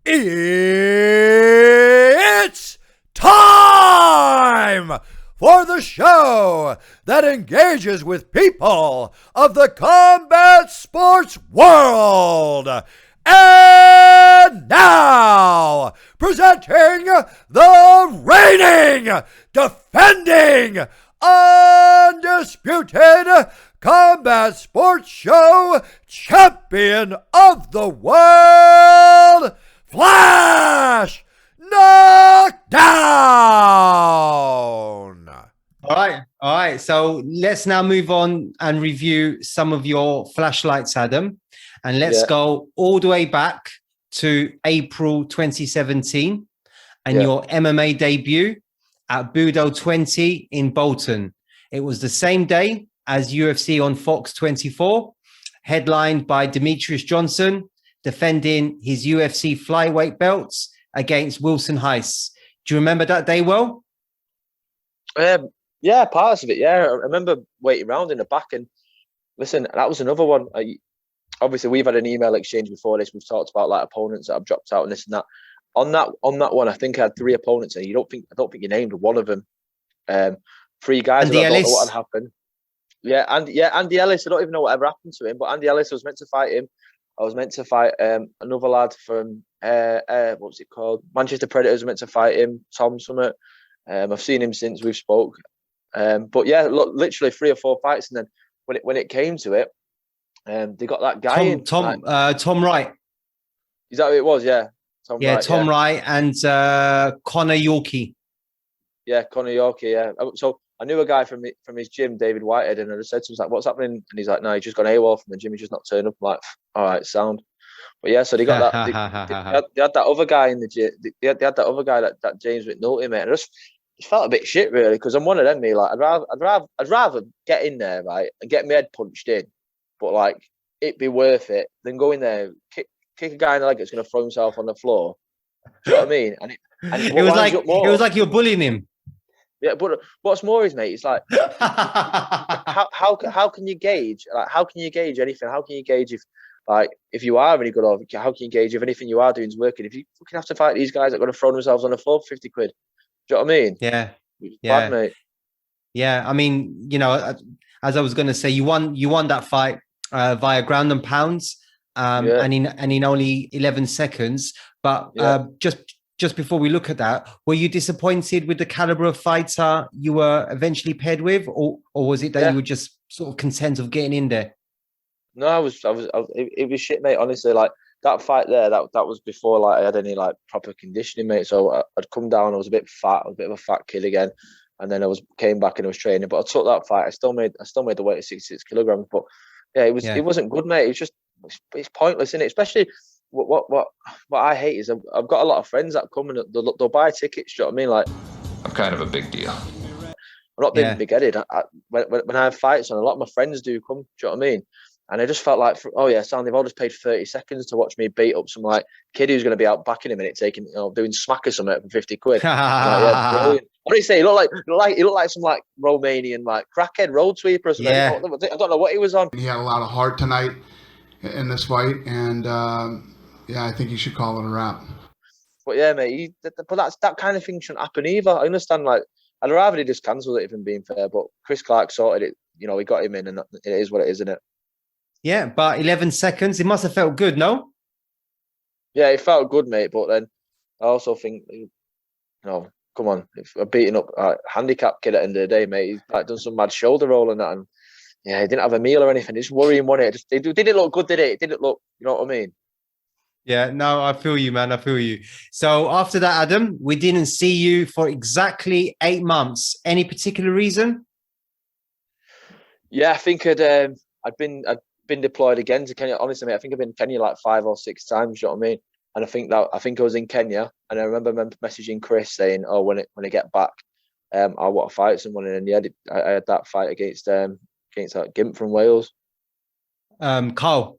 It's time for the show that engages with people of the combat sports world. And now, presenting the reigning, defending, undisputed combat sports show champion of the world, Flash Knockdown. All right. So let's now move on and review some of your flashlights, Adam. And let's go all the way back to April 2017 and your MMA debut at Budo 20 in Bolton. It was the same day as UFC on Fox 24, headlined by Demetrius Johnson, defending his UFC flyweight belts against Wilson Heiss. Do you remember that day well? Yeah, parts of it. Yeah, I remember waiting around in the back. And listen, that was another one. Obviously, we've had an email exchange before this. We've talked about like opponents that have dropped out and this and that. On that one, I think I had 3 opponents, and I don't think you named one of them. 3 guys. Andy I don't Ellis. know what had happened. Andy Ellis. I don't even know whatever happened to him. But Andy Ellis, I was meant to fight him. I was meant to fight another lad from what's it called? Manchester Predators. I was meant to fight him, Tom Summit. I've seen him since we've spoke. But yeah, literally 3 or 4 fights, and then when it came to it, they got that guy Tom Wright. Is that who it was? Yeah. Tom Wright and Connor Yorkie. Yeah, Connor Yorkie. Yeah. So I knew a guy from his gym, David Whitehead, and I just said to him, like, "What's happening?" And he's like, "No, he's just gone AWOL from the gym. He's just not turned up." I'm like, all right, sound. But yeah, so they got that. They had that other guy in the gym. They had that other guy, that James McNulty, mate. And I just felt a bit shit, really, because I'm one of them. Me, like, I'd rather get in there, right, and get my head punched in, but like it be worth it than go in there, kick a guy in the leg that's going to throw himself on the floor. Do you know what I mean? And it was like you're bullying him. Yeah, but what's more is, mate, it's like how can you gauge? Like, how can you gauge anything? How can you gauge if you are any good, or how can you gauge if anything you are doing is working? If you fucking have to fight these guys that are going to throw themselves on the floor for 50 quid, do you know what I mean? Yeah, bad, mate. Yeah, I mean, you know, as I was going to say, you won that fight via ground and pounds, and in only 11 seconds. But just before we look at that, were you disappointed with the caliber of fighter you were eventually paired with, or was it that you were just sort of content of getting in there? No, it was shit, mate. Honestly, like that fight there, that was before like I had any like proper conditioning, mate. So I'd come down, I was a bit fat, I was a bit of a fat kid again, and then came back and I was training. But I took that fight, I still made the weight of 66 kilograms. But yeah, it wasn't good, mate. It's pointless, isn't it? Especially what I hate is I've got a lot of friends that come and they'll buy tickets. Do you know what I mean? Like, I'm kind of a big deal. I'm not being big-headed. When I have fights, and a lot of my friends do come. Do you know what I mean? And I just felt like, they've all just paid 30 seconds to watch me beat up some like kid who's going to be out back in a minute, taking, doing smack or something for 50 quid. Brilliant. What do you say? He looked like some like Romanian like crackhead road sweeper or something. Yeah. I don't know what he was on. He had a lot of heart tonight in this fight, and I think you should call it a wrap. But yeah, mate, but that kind of thing shouldn't happen either. I understand, like, I'd rather he just cancelled it, if I'm being fair. But Chris Clark sorted it. You know, he got him in, and it is what it is, isn't it? Yeah, but 11 seconds, it must have felt good, no? Yeah, it felt good, mate. But then I also think, come on, if a beating up handicap kid at the end of the day, mate, he's like done some mad shoulder roll and that, and he didn't have a meal or anything. It's worrying, wasn't it? It didn't look good, did it? It didn't look, you know what I mean? Yeah, no, I feel you, man. I feel you. So after that, Adam, we didn't see you for exactly 8 months. Any particular reason? Yeah, I think I'd been deployed again to Kenya. Honestly, mate, I think I've been in Kenya like 5 or 6 times. You know what I mean? And I think I was in Kenya, and I remember messaging Chris saying, "Oh, when I get back, I want to fight someone." And I had that fight against Gimp from Wales. Carl.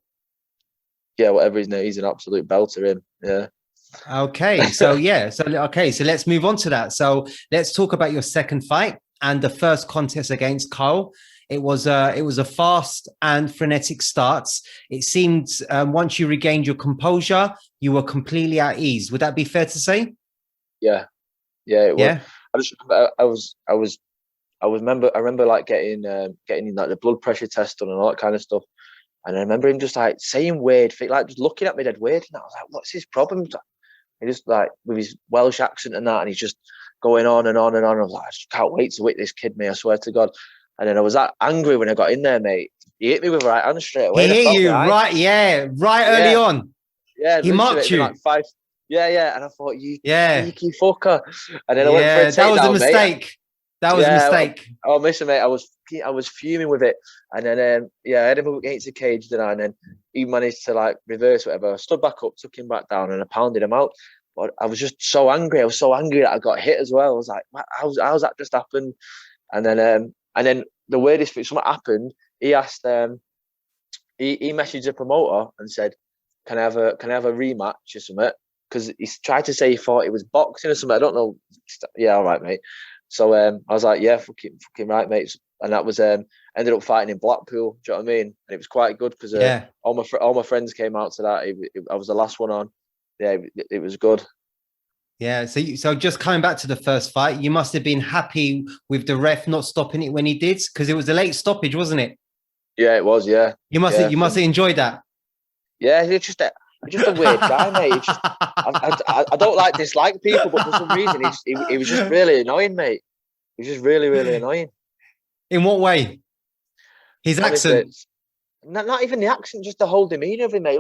Yeah, whatever his name, he's an absolute belter. Him, yeah. Okay, so let's move on to that. So let's talk about your second fight and the first contest against Carl. It was a fast and frenetic start. It seemed once you regained your composure, you were completely at ease. Would that be fair to say? Yeah, it was. Yeah. I remember like getting like the blood pressure test done and all that kind of stuff. And I remember him just like saying weird things, like just looking at me dead weird. And I was like, what's his problem? He just like with his Welsh accent and that, and he's just going on and on and on. I was like, I just can't wait to whip this kid, mate, I swear to God. And then I was that angry when I got in there, mate. He hit me with a right hand straight away. He hit you right early on. Yeah, he marked you. Like 5. Yeah. And I thought, you cheeky fucker. And then I went for a takedown, that was a mistake. Mate. That was a mistake. Oh, listen, mate, I was fuming with it. And then I had him up against the cage, didn't I? And then he managed to like reverse whatever. I stood back up, took him back down, and I pounded him out. But I was just so angry. I was so angry that I got hit as well. I was like, how's that just happened? And then the weirdest thing, something happened. He asked, he messaged the promoter and said, can I have a rematch or something? Because he tried to say he thought it was boxing or something. I don't know. Yeah, all right, mate. So I was like, yeah, fucking right, mate. And that was ended up fighting in Blackpool. Do you know what I mean? And it was quite good because all my friends came out to that. I was the last one on. Yeah, it was good. Yeah. So just coming back to the first fight, you must have been happy with the ref not stopping it when he did, because it was a late stoppage, wasn't it? Yeah, it was. Yeah. You must have enjoyed that. Yeah, it's just a weird guy, mate. I don't like dislike people, but for some reason he was just really annoying, mate. He was just really, really annoying. In what way? His accent? Not even the accent, just the whole demeanour of him, mate.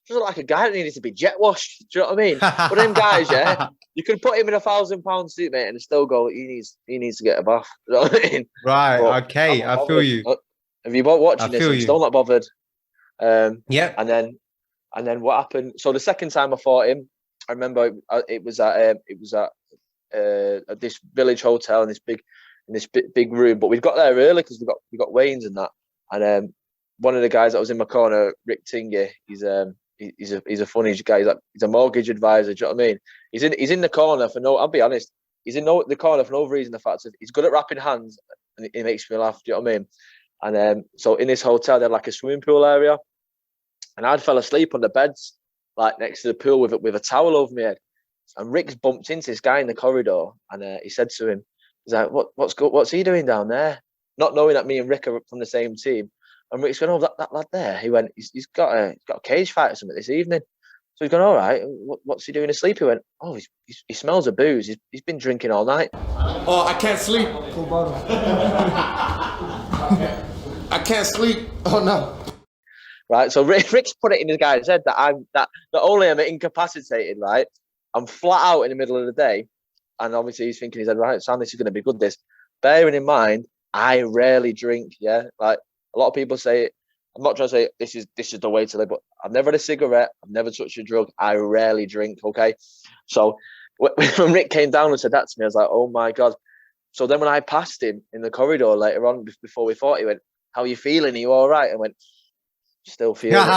Just looked like a guy that needed to be jet washed. Do you know what I mean? But them guys, yeah, you could put him in a 1,000-pound suit, mate, and still go, he needs to get a bath. You know what I mean? Right. But okay. I feel you. If you're watching this, I'm still not bothered. Yeah. And then what happened? So the second time I fought him, I remember it was at this village hotel in this big room. But we've got there early because we got weigh-ins and that. And one of the guys that was in my corner, Rick Tingy, he's a funny guy. He's a mortgage advisor. Do you know what I mean? He's in the corner for no. I'll be honest. He's in the corner for no reason. The fact that he's good at wrapping hands, and it makes me laugh. Do you know what I mean? And so in this hotel, they had like a swimming pool area. And I'd fell asleep on the beds, like next to the pool with a towel over my head. And Rick's bumped into this guy in the corridor, and he said to him, he's like, what's he doing down there? Not knowing that me and Rick are from the same team. And Rick's going, oh, that lad there. He went, he's got a cage fight or something this evening. So he's going, all right, what's he doing asleep? He went, oh, he smells of booze. He's been drinking all night. Oh, I can't sleep. Full bottle. I can't sleep. Oh, no. Right, so Rick's put it in his guy's head that not only am I incapacitated, right, I'm flat out in the middle of the day, and obviously he's thinking, he said, right, Sam, this is going to be good. This, bearing in mind, I rarely drink. Yeah, like a lot of people say it. I'm not trying to say this is the way to live, but I've never had a cigarette, I've never touched a drug, I rarely drink. Okay, so when Rick came down and said that to me, I was like, oh my God. So then when I passed him in the corridor later on before we fought, he went, how are you feeling? Are you all right? I went, still feeling it, mate.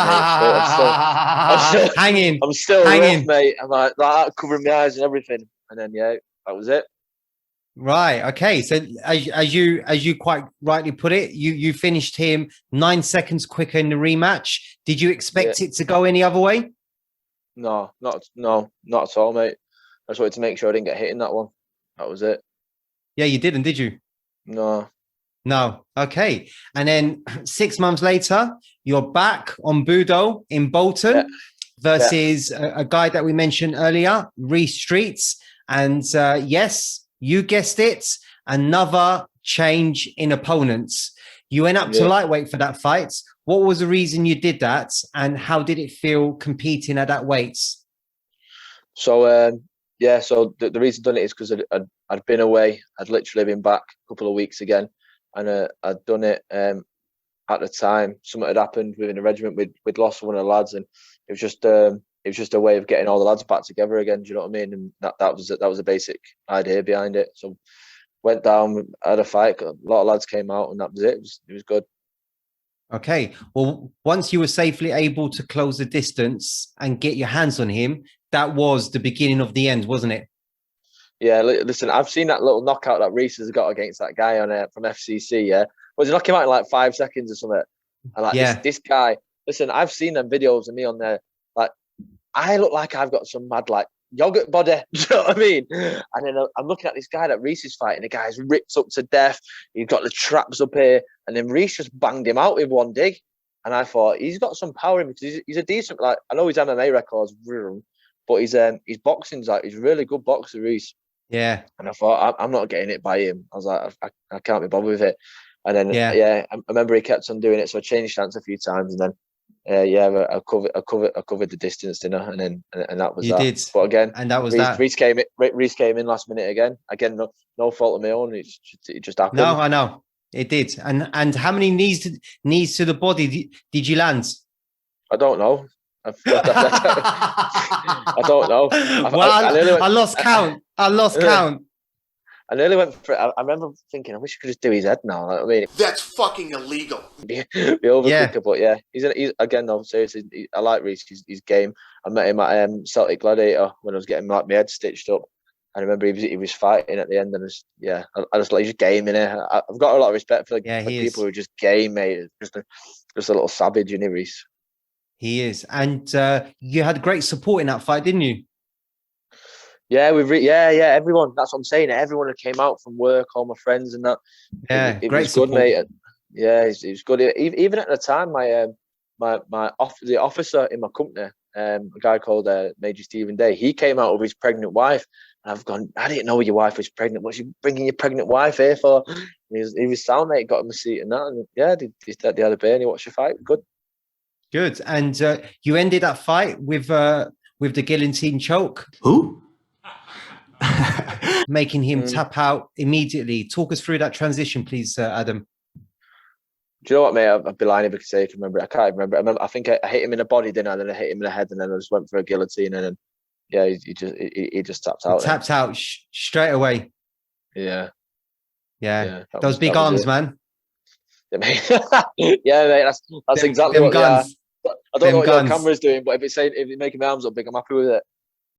I'm still rough, mate. I'm like that, covering my eyes and everything. And then that was it. Right. Okay. So as you quite rightly put it, you finished him 9 seconds quicker in the rematch. Did you expect it to go any other way? No, not at all, mate. I just wanted to make sure I didn't get hit in that one. That was it. Yeah, you didn't, did you? No. Okay. And then 6 months later, you're back on Budo in Bolton versus a guy that we mentioned earlier, Reece Streets. And yes, you guessed it, another change in opponents. You went up to lightweight for that fight. What was the reason you did that? And how did it feel competing at that weight? So, so the reason I've done it is because I'd been away. I'd literally been back a couple of weeks again. And I'd done it at the time. Something had happened within the regiment. We'd lost one of the lads, and it was just a way of getting all the lads back together again. Do you know what I mean? And that was the basic idea behind it. So went down, had a fight. A lot of lads came out, and that was it. It was good. Okay. Well, once you were safely able to close the distance and get your hands on him, that was the beginning of the end, wasn't it? Yeah, listen, I've seen that little knockout that Reece has got against that guy on from FCC. Yeah, Was he knock him out in like 5 seconds or something? And like Yeah. this guy, listen, I've seen them videos of me on there. Like, I look like I've got some mad like yogurt body. Do you know what I mean? And then I'm looking at this guy that Reese is fighting. The guy's ripped up to death. He's got the traps up here, and then Reese just banged him out with one dig. And I thought he's got some power in him because he's a decent. Like, I know his MMA records, but his boxing's like he's a really good boxer, Reese. Yeah. And I thought I'm not getting it by him. I was like, I can't be bothered with it. And then I remember he kept on doing it, so I changed stance a few times, and then I covered the distance, didn't I? And that was you that. did. But again, and that was Reese came in last minute again. Again, no fault of my own. It just happened. No, I know it did. And how many knees to the body did you land? I don't know. I don't know. I lost count. I nearly went for it. I remember thinking, I wish I could just do his head now. Like, I mean, That's fucking illegal. Be over quicker, but yeah, he's again though. Seriously, I like Reese. He's game. I met him at Celtic Gladiator when I was getting like my head stitched up. I remember he was fighting at the end, and I just like he's game in it. I've got a lot of respect for people who are just game, mate. Just a little savage, isn't he, Reese? He is, and you had great support in that fight, didn't you? Yeah, everyone. That's what I'm saying. Everyone that came out from work, all my friends and that. Yeah, it great was good, support. mate. Yeah, it was good. Even at the time, the officer in my company, a guy called Major Stephen Day, he came out with his pregnant wife. And I've gone, I didn't know your wife was pregnant. What's you bringing your pregnant wife here for? He was sound, mate. Got him a seat and that. And yeah, they had a beer and he watched the fight. Good. And you ended that fight with the guillotine choke. Who? Making him tap out immediately. Talk us through that transition, please, Adam. Do you know what, mate? I'd be lying if I could say I can remember. I can't remember. I think I hit him in the body, didn't I? And then I hit him in the head, and then I just went for a guillotine, and then he just tapped out. Tapped out straight away. Yeah. Those big arms, man. Yeah, mate. That's exactly what. Guns. I don't know what your camera's doing, but if it's making my arms up big, I'm happy with it.